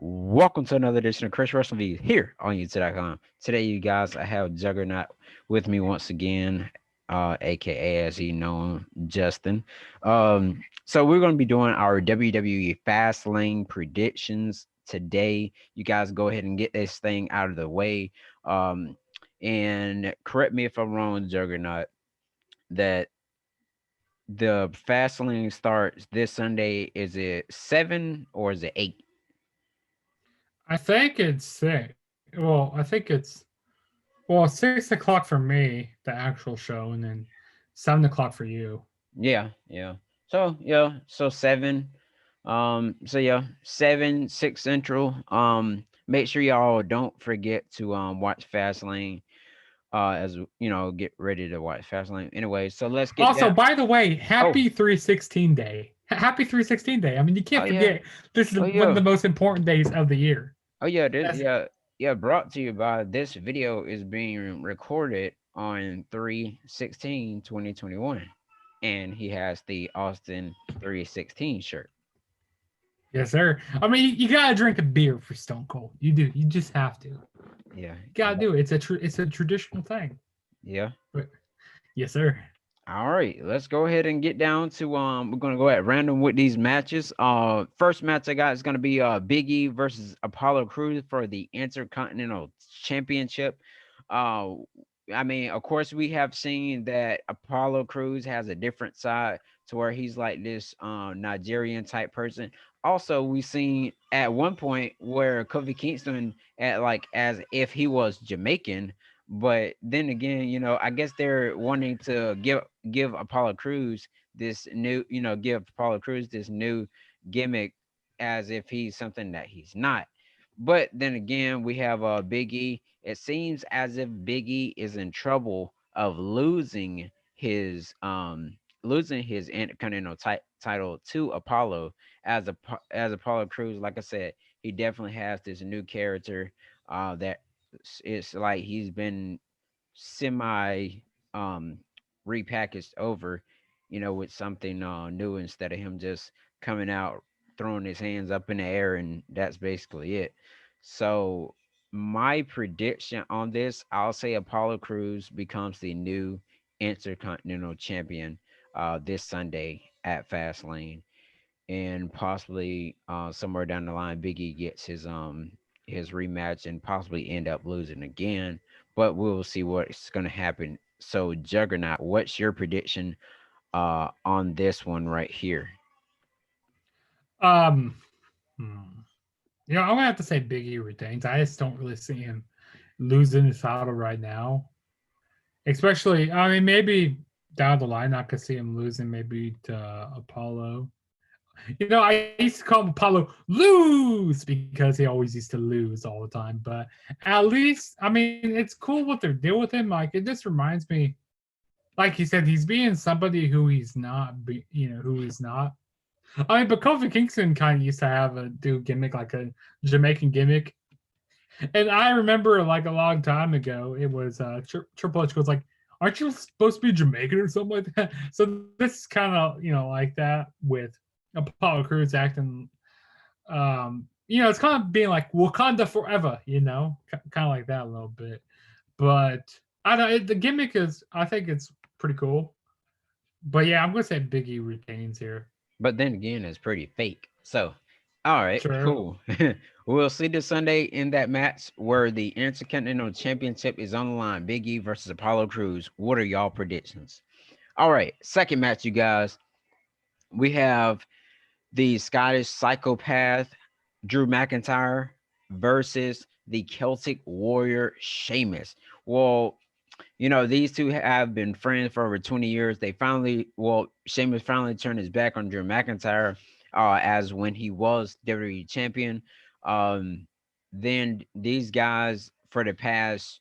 Welcome to another edition of Chris Wrestling Views here on YouTube.com. Today, you guys, I have Juggernaut with me once again, aka as he known, Justin. So we're going to be doing our WWE Fastlane predictions today. You guys go ahead and get this thing out of the way. And correct me if I'm wrong, Juggernaut, that the Fastlane starts this Sunday. Is it 7 or is it 8? I think it's six. Well, I think it's 6 o'clock for me, the actual show, and then 7 o'clock for you. Yeah. So 7. So 7, 6 Central. Make sure y'all don't forget to watch Fastlane. As you know, get ready to watch Fastlane. Anyway, so let's get Also, that. by the way, Oh, happy 316 day. Happy 316 day. I mean, you oh can't yeah, forget this is oh one of yeah, the most important days of the year. oh yeah. This That's yeah. Brought to you by this video is being recorded on 3/16/2021, and he has the Austin 316 shirt. yes, sir. I mean, you gotta drink a beer for Stone Cold. You do. You just have to. You Yeah, gotta do it. It's a traditional thing. yeah. But yes, sir. All right, let's go ahead and get down to we're gonna go at random with these matches. First match I got is gonna be Biggie versus Apollo Crews for the Intercontinental Championship. Uh I mean, of course, we have seen that Apollo Crews has a different side to where he's like this Nigerian type person. Also, we seen at one point where Kofi Kingston at like as if he was Jamaican, but then again, I guess they're wanting to give Apollo Crews this new, give Apollo Crews this new gimmick as if he's something that he's not. But then again, we have Biggie. It seems as if Biggie is in trouble of losing his Intercontinental title to Apollo as Apollo Crews. Like I said, he definitely has this new character that it's like he's been semi um repackaged over, with something new instead of him just coming out throwing his hands up in the air, and that's basically it. So my prediction on this, I'll say Apollo Crews becomes the new Intercontinental Champion this Sunday at Fastlane, and possibly somewhere down the line Biggie gets his rematch and possibly end up losing again, but we'll see what's going to happen. So Juggernaut, what's your prediction on this one right here? Um, hmm. I'm gonna have to say Biggie retains. I just don't really see him losing his title right now. Especially, I mean, maybe down the line I could see him losing maybe to Apollo. I used to call him Apollo lose because he always used to lose all the time. But at least, I mean, it's cool what they're doing with him. Like, it just reminds me, like you said, he's being somebody who he's not, who he's not. I mean, but Kofi Kingston kind of used to have a do gimmick, like a Jamaican gimmick. And I remember, like, a long time ago, it was Triple H was like, "Aren't you supposed to be Jamaican or something like that?" So this is kind of like that with Apollo Crews acting. It's kind of being like Wakanda forever. Kind of like that a little bit. But I don't. The gimmick is, I think it's pretty cool. But yeah, I'm gonna say Biggie retains here. But then again, it's pretty fake. So, all right, True. cool. We'll see this Sunday in that match where the Intercontinental Championship is on the line. Big E versus Apollo Crews. What are y'all predictions? All right, second match, you guys. We have the Scottish Psychopath Drew McIntyre versus the Celtic Warrior Sheamus. Well, these two have been friends for over 20 years. Sheamus finally turned his back on Drew McIntyre as when he was WWE champion. Um, then these guys for the past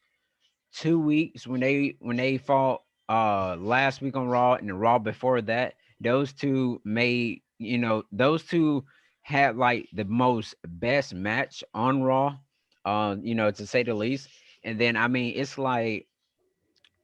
2 weeks when they fought last week on Raw and the Raw before that, those two had like the most best match on Raw, to say the least. And then I mean it's like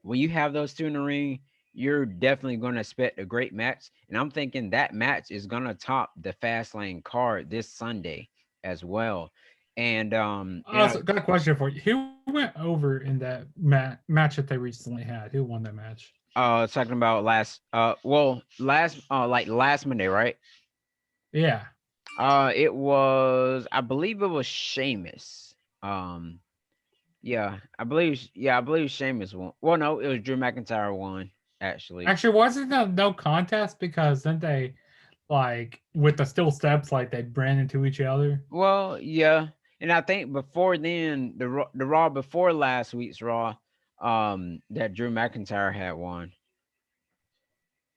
when you have those two in the ring, you're definitely going to expect a great match. And I'm thinking that match is going to top the Fastlane card this Sunday. as well. And Also, got a question for you. Who went over in that match that they recently had? Who won that match? talking about like last Monday, right? Yeah. It was, I believe it was Sheamus. Um, I believe Sheamus won. Well, no, it was Drew McIntyre won actually. Actually, wasn't that no contest because then they like with the still steps like they ran into each other. Well, yeah, and I think before then, the Raw before last week's Raw, that Drew McIntyre had won.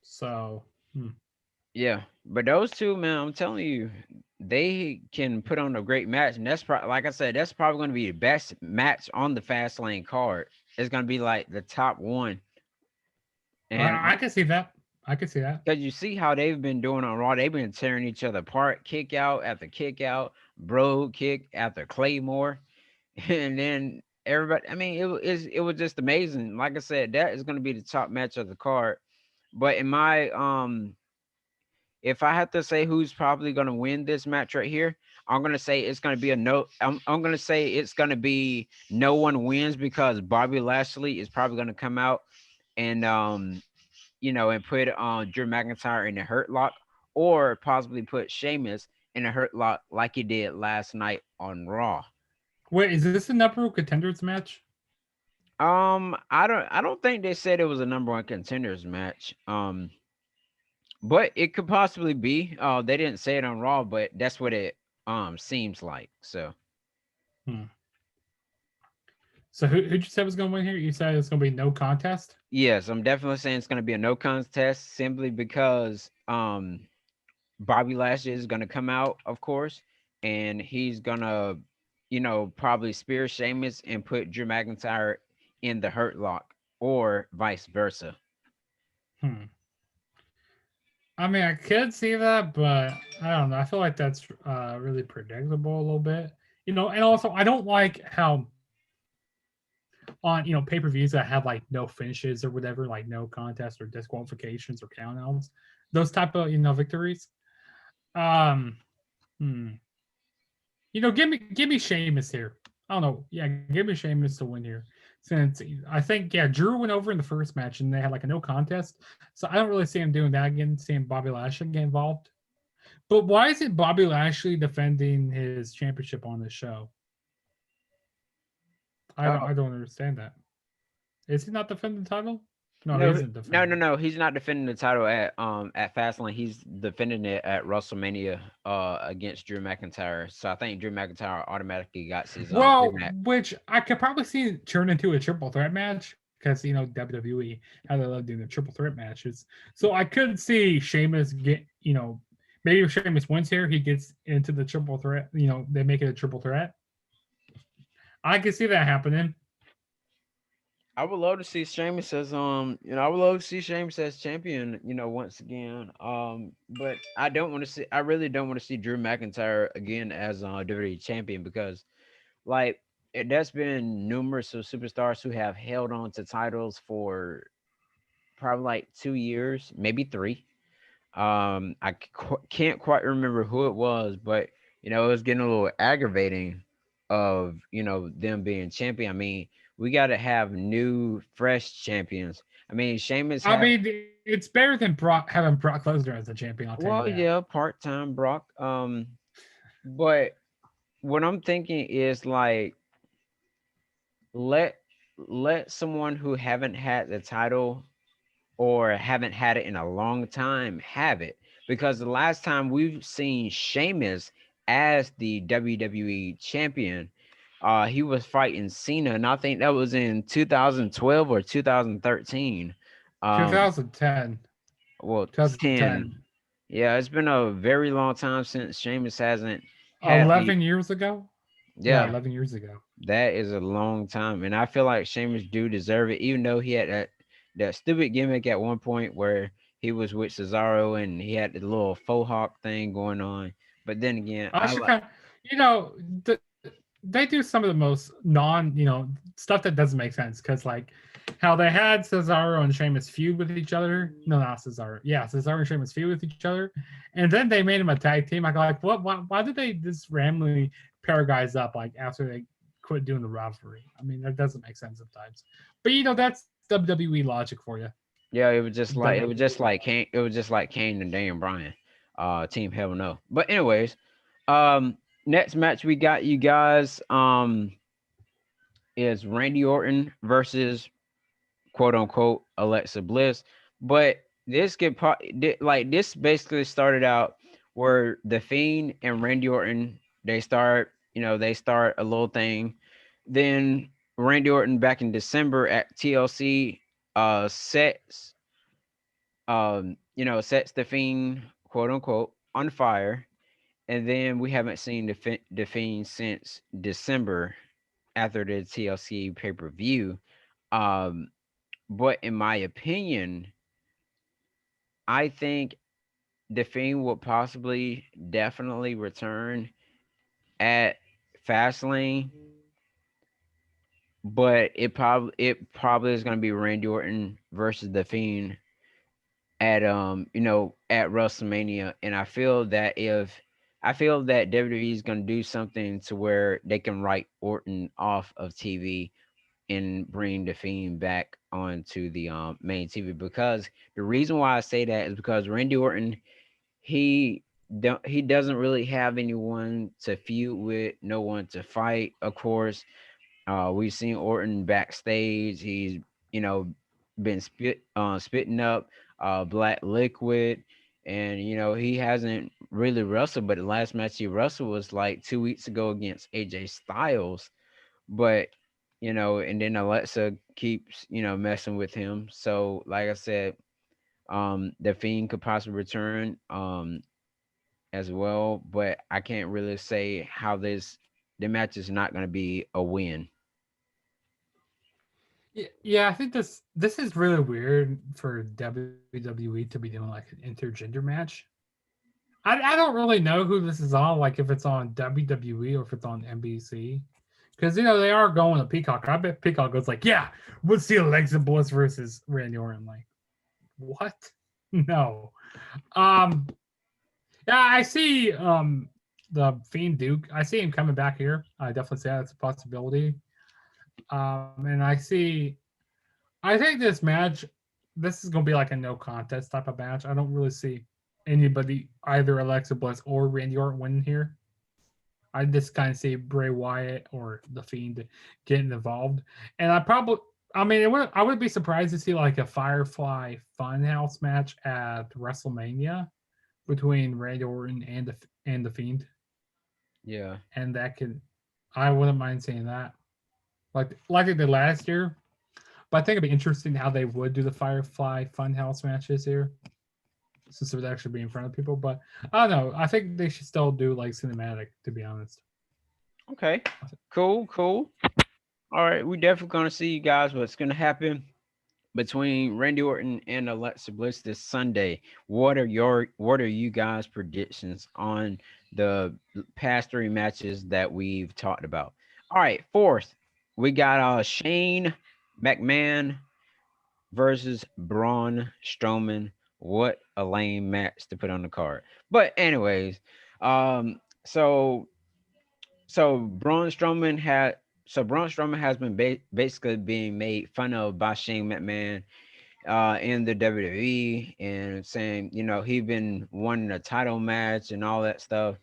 So Yeah, but those two, man, I'm telling you, they can put on a great match, and like I said, that's probably going to be the best match on the Fastlane card. It's going to be like the top one, and I can see that. I can see that. because you see how they've been doing on Raw, they've been tearing each other apart, kick out after kick out, bro kick after Claymore, and then everybody. I mean, it was just amazing. Like I said, that is going to be the top match of the card. But in my if I have to say who's probably going to win this match right here, I'm going to say it's going to be a no. I'm going to say it's going to be no one wins because Bobby Lashley is probably going to come out and and put Drew McIntyre in the hurt lock, or possibly put Sheamus in a hurt lock like he did last night on Raw. Wait, is this a number one contenders match? I don't think they said it was a number one contenders match. But it could possibly be. They didn't say it on Raw, but that's what it seems like. So Hmm. So who'd you say was going to win here? You said it's going to be no contest. yes, I'm definitely saying it's gonna be a no contest simply because Bobby Lashley is gonna come out, of course, and he's gonna, probably spear Sheamus and put Drew McIntyre in the hurt lock, or vice versa. Hmm. I mean, I could see that, but I don't know. I feel like that's really predictable a little bit. And also I don't like how on pay per views that have like no finishes or whatever, like no contest or disqualifications or countouts, those type of victories. Um, hmm. Give me Sheamus here. I don't know. Yeah, give me Sheamus to win here. Since I think Drew went over in the first match and they had like a no contest, so I don't really see him doing that again. Seeing Bobby Lashley get involved, but why is it Bobby Lashley defending his championship on this show? I Oh, don't understand that. Is he not defending the title? No, he no, isn't no, no, defending. no. He's not defending the title at Fastlane. He's defending it at WrestleMania against Drew McIntyre. So I think Drew McIntyre automatically got his Well, rematch. which I could probably see turn into a triple threat match because WWE how they love doing the triple threat matches. So I could see Sheamus get maybe if Sheamus wins here, he gets into the triple threat. They make it a triple threat. I could see that happening. I would love to see Sheamus as I would love to see Sheamus as champion, once again. But I really don't want to see Drew McIntyre again as WWE champion because like there's been numerous of superstars who have held on to titles for probably like 2 years, maybe three. Can't quite remember who it was, but it was getting a little aggravating of them being champion. I mean, we got to have new, fresh champions. I mean, Sheamus I have mean, it's better than having Brock Lesnar as a champion. I'll tell you well, that. yeah, part time Brock. But what I'm thinking is like let let someone who haven't had the title or haven't had it in a long time have it, because the last time we've seen Sheamus as the WWE champion, he was fighting Cena, and I think that was in 2012 or 2013. Um, 2010, well, 2010, 10. Yeah, it's been a very long time since Sheamus hasn't had the. 11 years ago. Yeah, Yeah, 11 years ago. that is a long time, and I feel like Sheamus do deserve it, even though he had that stupid gimmick at one point where he was with Cesaro and he had the little faux hawk thing going on. But then again, I I should like. kind of, you know, they do some of the most stuff that doesn't make sense because like how they had Cesaro and Sheamus feud with each other. No, not Cesaro. Yeah, Cesaro and Sheamus feud with each other, and then they made them a tag team. I go like, what? Why did they just randomly pair guys up like after they quit doing the rivalry? I mean, that doesn't make sense sometimes. But that's WWE logic for you. Yeah, it was just like W- Kane and Daniel Bryan, Team Hell No. But anyways, um, next match we got you guys is Randy Orton versus quote unquote Alexa Bliss. But this basically started out where the Fiend and Randy Orton they start a little thing. Then Randy Orton back in December at TLC sets sets the Fiend quote unquote on fire. And then we haven't seen the Fiend since December after the TLC pay per view. Um, but in my opinion, I think the Fiend will possibly definitely return at Fastlane, but it probably is going to be Randy Orton versus the Fiend at at WrestleMania, and I feel that WWE is going to do something to where they can write Orton off of TV and bring the Fiend back onto the main TV, because the reason why I say that is because Randy Orton, he he doesn't really have anyone to feud with, no one to fight. Of course, we've seen Orton backstage. He's you know been spitting up black liquid, and he hasn't really wrestled. But the last match he wrestled was like 2 weeks ago against AJ Styles. But and then Alexa keeps messing with him. So like I said, the Fiend could possibly return as well, but I can't really say how the match is not going to be a win. Yeah, I think this is really weird for WWE to be doing like an intergender match. I don't really know who this is on, like if it's on WWE or if it's on NBC. Because they are going to Peacock. I bet Peacock goes like, yeah, we'll see Alexa Bliss versus Randy Orton. Like, what? No. Um, yeah, I see the Fiend Duke. I see him coming back here. I definitely say that's a possibility. And I think this match, this is gonna be like a no contest type of match. I don't really see anybody, either Alexa Bliss or Randy Orton, winning here. I just kind of see Bray Wyatt or the Fiend getting involved, and I mean, I would be surprised to see like a Firefly Funhouse match at WrestleMania between Randy Orton and the Fiend, Yeah. and I wouldn't mind seeing that, like they did last year. But I think it'd be interesting how they would do the Firefly Funhouse matches here, since it would actually be in front of people. But I don't know. I think they should still do like cinematic, to be honest. Okay. Cool. Cool. All right. We definitely gonna see you guys. What's gonna happen between Randy Orton and Alexa Bliss this Sunday? What are you guys' predictions on the past three matches that we've talked about? All right. Fourth, we got Shane McMahon versus Braun Strowman. What a lame match to put on the card. But anyways, um, so Braun Strowman has been basically being made fun of by Shane McMahon in the WWE, and saying he been wanting a title match and all that stuff.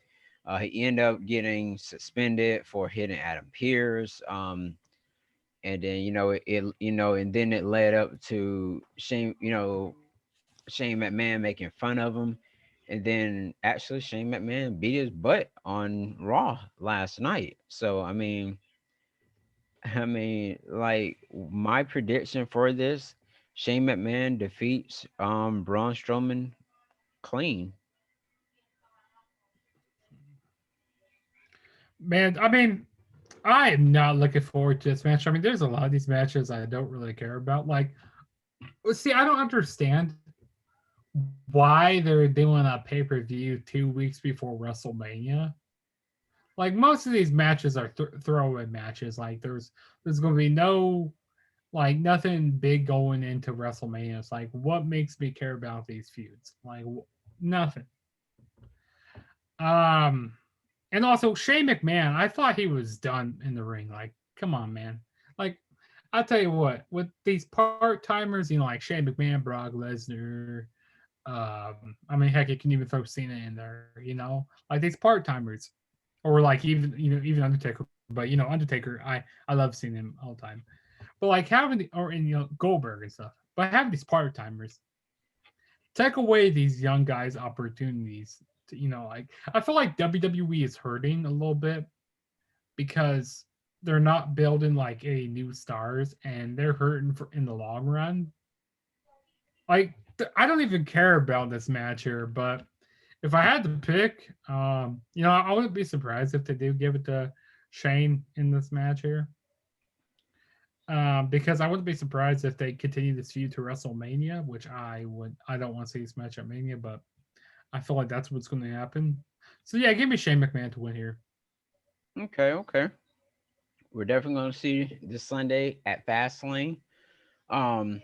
He ended up getting suspended for hitting Adam Pearce. And then and then it led up to Shane McMahon making fun of him. And then actually Shane McMahon beat his butt on Raw last night. So like my prediction for this, Shane McMahon defeats Braun Strowman clean. Man, I mean, I am not looking forward to this match. I mean, there's a lot of these matches I don't really care about. Like, see, I don't understand why they're doing a pay per view 2 weeks before WrestleMania. like most of these matches are throwaway matches. Like there's going to be no like nothing big going into WrestleMania. It's like what makes me care about these feuds? Like nothing. Um, and also Shane McMahon, I thought he was done in the ring. Like, come on, man. Like, I'll tell you what, with these part timers, like Shane McMahon, Brock Lesnar, I mean, heck, you can even throw Cena in there, like these part timers, or like even Undertaker. But Undertaker, I love seeing him all the time. But like having Goldberg and stuff, but having these part timers take away these young guys' opportunities. Like I feel like WWE is hurting a little bit because they're not building like any new stars, and they're hurting in the long run. Like I don't even care about this match here, but if I had to pick, I wouldn't be surprised if they do give it to Shane in this match here. Because I wouldn't be surprised if they continue this feud to WrestleMania, which I would. I don't want to see this match at Mania, but I feel like that's what's going to happen. So yeah, give me Shane McMahon to win here. Okay, okay. We're definitely gonna see this Sunday at Fastlane. Um,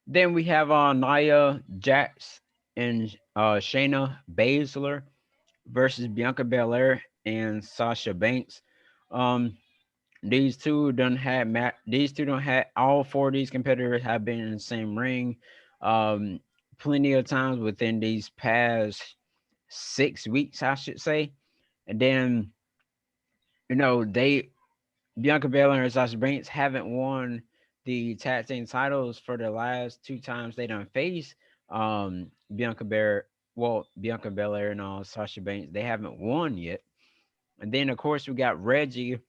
then we have Nia Jax and Shayna Baszler versus Bianca Belair and Sasha Banks. Um, these two don't have all four of these competitors have been in the same ring, um, plenty of times within these past 6 weeks, I should say. And then they Bianca Belair and Sasha Banks haven't won the tag team titles for the last two times they done faced Bianca Belair. Well, Bianca Belair and Sasha Banks, they haven't won yet. And then of course we got Reggie,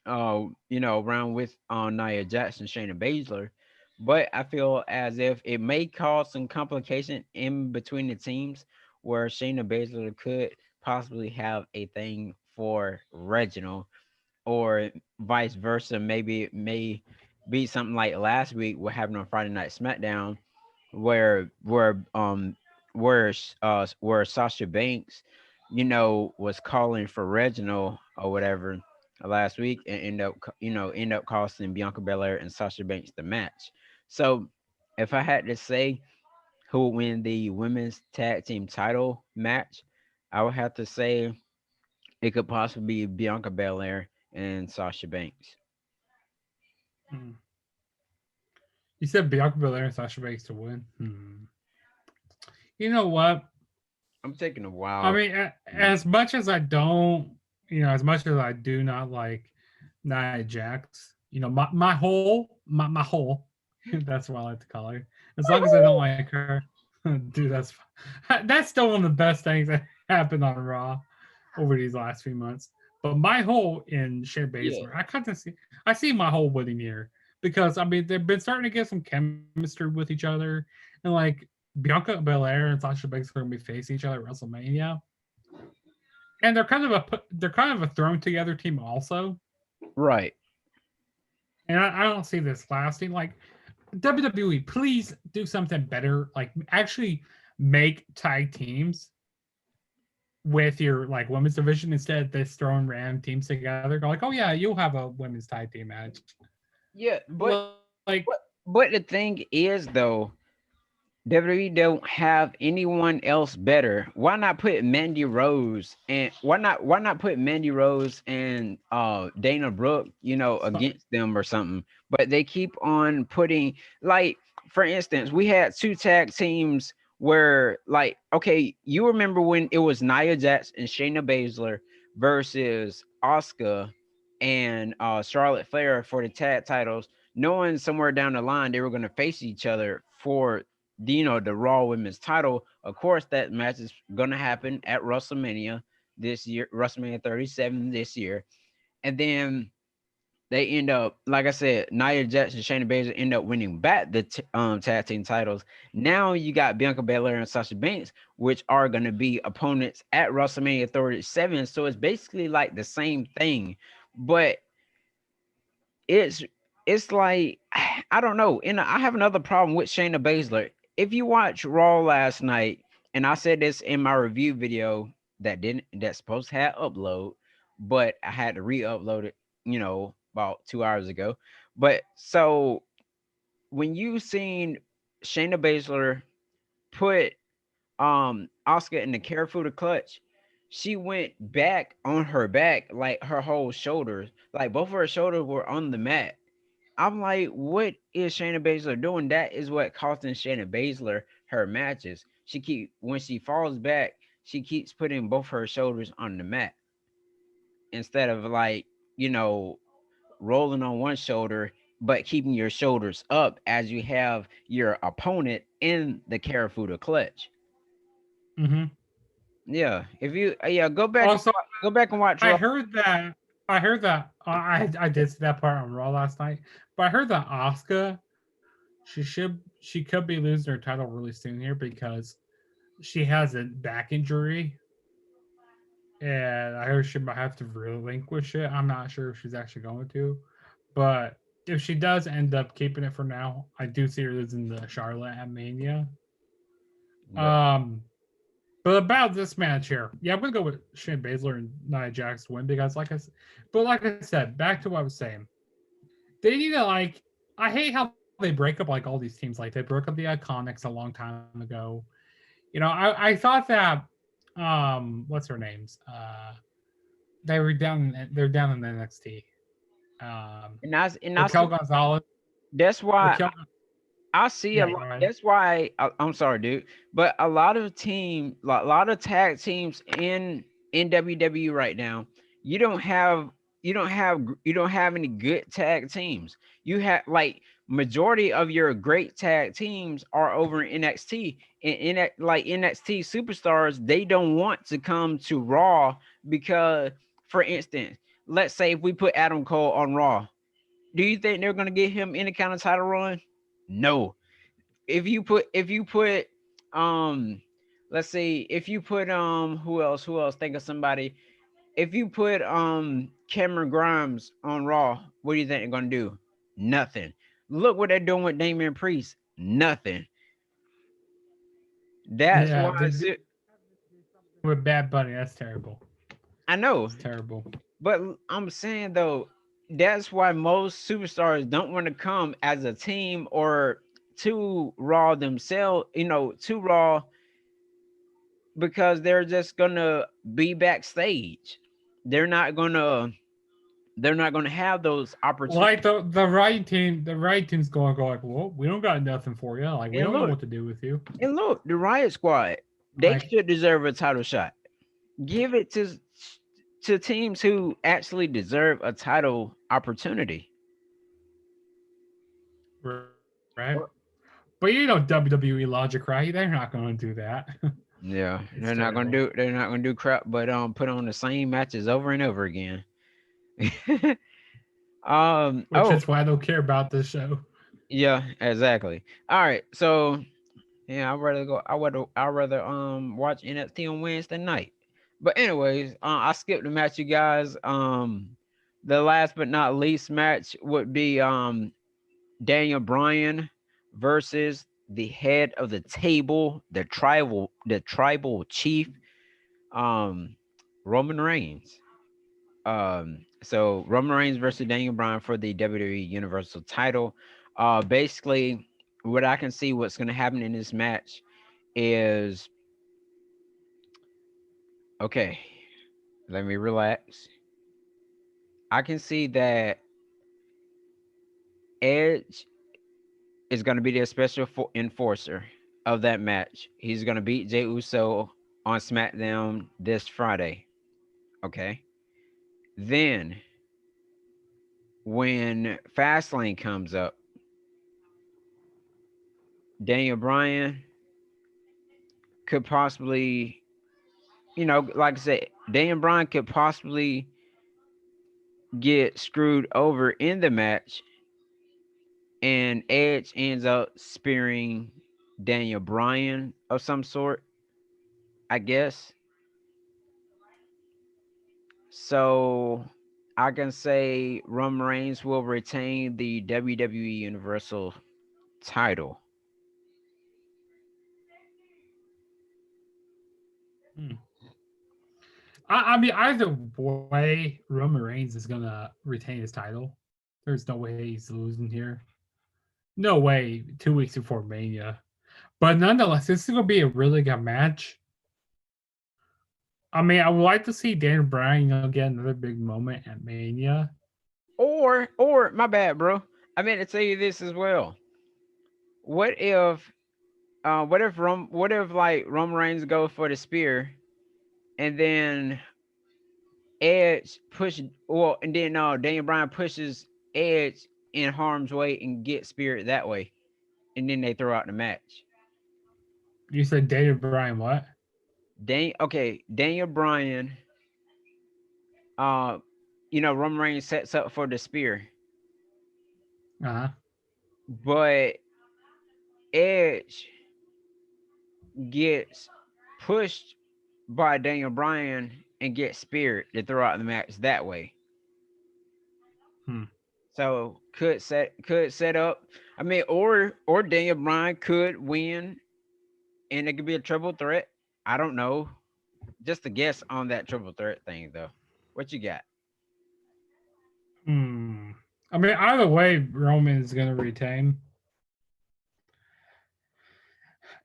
around with Nia Jackson, Shayna Baszler. But I feel as if it may cause some complication in between the teams where Shayna Baszler could possibly have a thing for Reginald, or vice versa. Maybe it may be something like last week what happened on Friday Night SmackDown, where Sasha Banks, was calling for Reginald or whatever last week, and end up costing Bianca Belair and Sasha Banks the match. So if I had to say who would win the women's tag team title match, I would have to say it could possibly be Bianca Belair and Sasha Banks. Hmm. You said Bianca Belair and Sasha Banks to win. You know what? I'm taking a I wild. mean, as much as I don't, as much as I do not like Nia Jax, my whole, that's what I like to call her. As long as I don't like her, dude, that's still one of the best things that happened on Raw over these last few months. But my whole in Shayna Yeah, Baszler, I see my whole winning here because I mean they've been starting to get some chemistry with each other, and like Bianca Belair and Sasha Banks are going to be facing each other at WrestleMania, and they're kind of a thrown together team also. right. And I don't see this lasting. Like WWE, please do something better. Like actually make tag teams with your like women's division instead of this throwing random teams together. Go like, oh yeah, you'll have a women's tag team match. Yeah, Like, but the thing is though, WWE don't have anyone else better. Why not put Mandy Rose and Dana Brooke, so, against them or something? But they keep on putting, like, for instance, we had two tag teams where, like, okay, you remember when it was Nia Jax and Shayna Baszler versus Asuka and Charlotte Flair for the tag titles, knowing somewhere down the line they were going to face each other for the Raw Women's title. Of course, that match is gonna happen at WrestleMania this year, WrestleMania 37 this year, and then they end up, like I said, Nia Jax and Shayna Baszler end up winning back the tag team titles. Now you got Bianca Belair and Sasha Banks, which are gonna be opponents at WrestleMania 37. So it's basically like the same thing, but it's it's like I don't know. And I have another problem with Shayna Baszler. If you watch Raw last night, and I said this in my review video that's supposed to have upload, but I had to re-upload it, about 2 hours ago. But so when you seen Shayna Baszler put Oscar in the Carrefour clutch, she went back on her back, like her whole shoulders, like both of her shoulders were on the mat. I'm like, what is Shayna Baszler doing? That is what costing Shayna Baszler her matches. When she falls back, she keeps putting both her shoulders on the mat instead of like, you know, rolling on one shoulder, but keeping your shoulders up as you have your opponent in the Karafuda clutch. Hmm. Yeah, if you yeah, Also, go back and watch I Raw. heard that. I did see that part on Raw last night, but I heard that Asuka she could be losing her title really soon here because she has a back injury, and I heard she might have to relinquish it. I'm not sure if she's actually going to, but if she does end up keeping it for now, I do see her losing the Charlotte at Mania. Yeah, Um, but about this match here, yeah, I'm gonna go with Shane Baszler and Nia Jax to win because, like I said, back to what I was saying, they need to like. I hate how they break up like all these teams. Like they broke up the Iconics a long time ago. I thought that what's her names? They're down in NXT. and I Raquel see Gonzalez. that's why Raquel. I see a Yeah, lot. go ahead. That's why I'm sorry, dude, but a lot of tag teams in WWE right now, you don't have you don't have any good tag teams. You have like majority of your great tag teams are over in NXT, and like NXT superstars, they don't want to come to Raw because, for instance, let's say if we put Adam Cole on Raw, do you think they're gonna get him any kind of title run? No. If you put um let's see, if you put who else, think of somebody. If you put Cameron Grimes on Raw, what do you think they're gonna do? Nothing. Look what they're doing with Damian Priest. Nothing. That's Yeah, why they did with Bad Bunny. That's terrible. I know. It's terrible. But I'm saying though, that's why most superstars don't want to come as a team or to Raw themselves, to Raw, because they're just gonna be backstage. They're not gonna they're not gonna have those opportunities. Like the right team's going to go like, well, we don't got nothing for you. Like we And don't know look, what to do with you. the Riot Squad, they Like should deserve a title shot. Give it to teams who actually deserve a title opportunity. right, but WWE logic, right? They're not going to do that. Yeah, It's terrible. they're not gonna do crap but put on the same matches over and over again. Which Oh, is why I don't care about this show. yeah, exactly. All right, so yeah, I'd rather watch NXT on Wednesday night. But anyways, I skipped the match, you guys. The last but not least match would be Daniel Bryan versus the head of the table, the tribal chief, um Roman Reigns. So Roman Reigns versus Daniel Bryan for the WWE Universal title. Basically, what I can see what's gonna happen in this match is, okay, let me relax. I can see that Edge is gonna be the special enforcer of that match. He's gonna beat Jey Uso on SmackDown this Friday. Okay. Then when Fastlane comes up, Daniel Bryan could possibly, like I said, Daniel Bryan could possibly get screwed over in the match, and Edge ends up spearing Daniel Bryan of some sort, I guess. So I can say Roman Reigns will retain the WWE Universal title. Hmm. I mean, either way, Roman Reigns is gonna retain his title. There's no way he's losing here. No way. 2 weeks before Mania, but nonetheless, this is gonna be a really good match. I mean, I would like to see Dan Bryan, get another big moment at Mania. Or my bad, bro. I meant to tell you this as well. What if what if like Roman Reigns go for the spear and then Edge push well and then Daniel Bryan pushes Edge in harm's way and get speared that way, and then they throw out the match. You said David Bryan what? Daniel Bryan, uh, Roman Reigns sets up for the spear, Uh-huh. but Edge gets pushed by Daniel Bryan and gets speared to throw out the match that way. Hmm. So could set up. I mean, or Daniel Bryan could win, and it could be a triple threat. I don't know. Just a guess on that triple threat thing, though. What you got? Hmm. I mean, either way, Roman is gonna retain.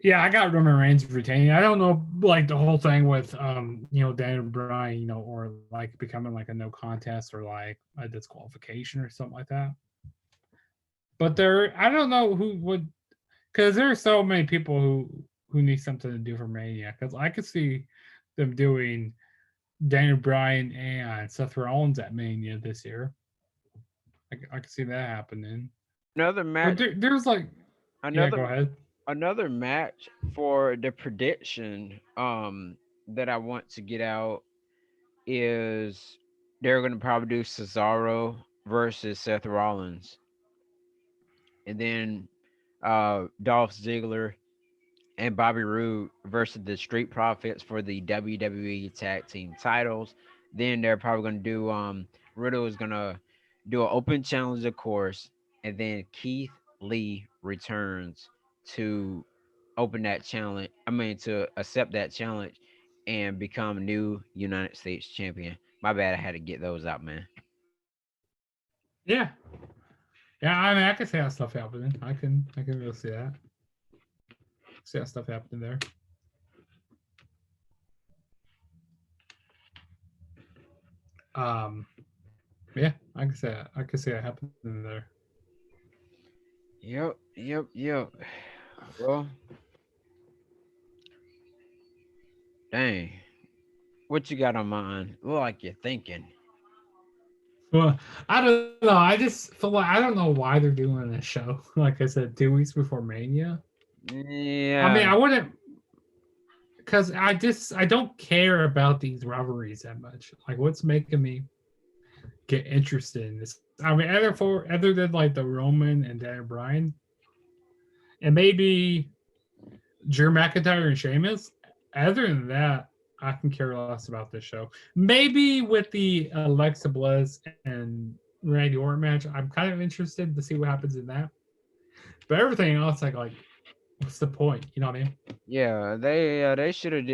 Yeah, I got Roman Reigns retaining. I don't know, like the whole thing with Daniel Bryan, or like becoming like a no contest or like a disqualification or something like that. But I don't know who would, because there are so many people who need something to do for Mania. Because I could see them doing Daniel Bryan and Seth Rollins at Mania this year. I could see that happening. Another But match. there's like, yeah, Another go ahead. another match for the prediction that I want to get out is they're gonna probably do Cesaro versus Seth Rollins, and then Dolph Ziggler and Bobby Roode versus the Street Profits for the WWE Tag Team titles. Then they're probably gonna do Riddle is gonna do an open challenge, of course, and then Keith Lee returns to open that challenge. I mean, to accept that challenge and become new United States champion. My bad, I had to get those out, man. Yeah, yeah. I mean, I can see that stuff happening. I can really see that. See that stuff happening there. Um, yeah, I can see that. I can see that happening there. Yep. Well, dang. What you got on mind? Look like you're thinking. Well, I don't know. I just feel like I don't know why they're doing this show. Like I said, 2 weeks before Mania. I mean, Yeah. I wouldn't, because I don't care about these rivalries that much. Like, what's making me get interested in this? I mean, other than like the Roman and Daniel Bryan, and maybe Drew McIntyre and Sheamus. Other than that, I can care less about this show. Maybe with the Alexa Bliss and Randy Orton match, I'm kind of interested to see what happens in that. But everything else, like, what's the point? You know what I mean? Yeah, they should have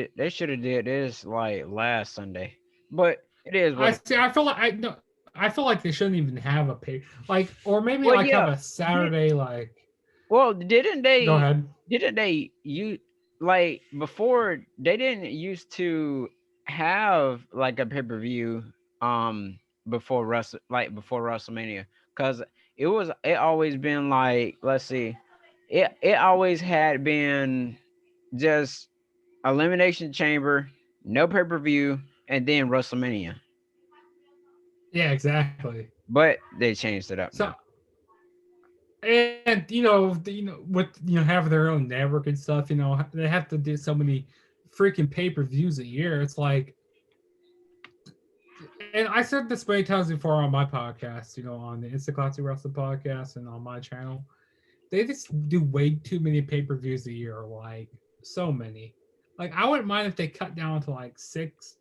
did this like last Sunday. But it is I what it see. I feel like I no. I feel like they shouldn't even have a pay, like, or maybe Well, like have yeah. a Did, Saturday, like. well, Go ahead. didn't they you like before they didn't used to have like a pay-per-view before WrestleMania, cuz it always been like, let's see. It always had been just Elimination Chamber, no pay-per-view, and then WrestleMania. Yeah, exactly. But they changed it up So, now. and with have their own network and stuff. They have to do so many freaking pay-per-views a year. It's like, and I said this many times before on my podcast, on the Insta Classic Wrestling podcast and on my channel. They just do way too many pay-per-views a year, like so many. Like, I wouldn't mind if they cut down to like six,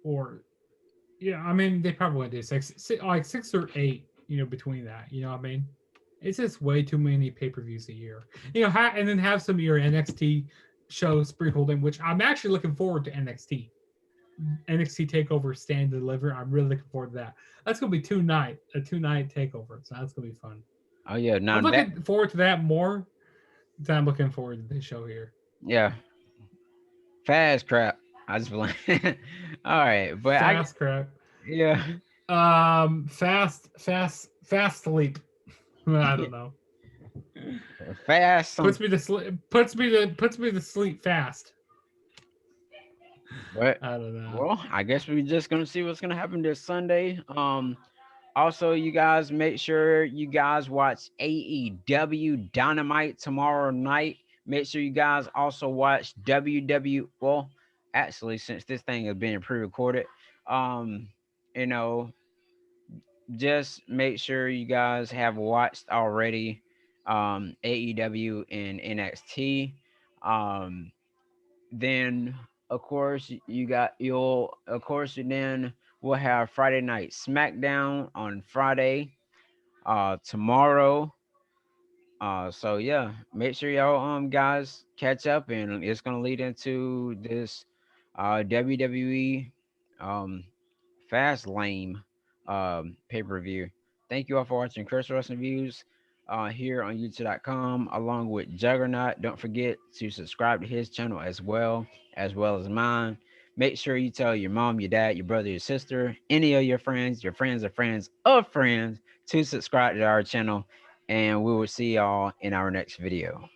or yeah, I mean they probably would do six, like 6 or 8, between that. You know what I mean? It's just way too many pay-per-views a year. And then have some of your NXT shows sprinkled in, which I'm actually looking forward to NXT. NXT Takeover Stand and Deliver. I'm really looking forward to that. That's gonna be a 2 night takeover, so that's gonna be fun. Oh yeah, now I'm that looking forward to that more than I'm looking forward to this show here. yeah, fast crap. I just like all right, but I Fast crap. yeah Fast sleep. I don't know. fast some. Puts me to sleep. Puts me to sleep fast. But I don't know. well, I guess we're just gonna see what's gonna happen this Sunday. Also, you guys make sure you guys watch AEW Dynamite tomorrow night. Make sure you guys also watch WW. Well, actually, since this thing is being pre-recorded, um, you know, just make sure you guys have watched already AEW and NXT. Um, then of course you got you'll of course then we'll have Friday night SmackDown on Friday tomorrow. So yeah, make sure y'all guys catch up, and it's gonna lead into this WWE um Fastlane pay-per-view. Thank you all for watching Chris Wrestling Views here on YouTube.com along with Juggernaut. Don't forget to subscribe to his channel as well as mine. Make sure you tell your mom, your dad, your brother, your sister, any of your friends of friends of friends to subscribe to our channel. And we will see y'all in our next video.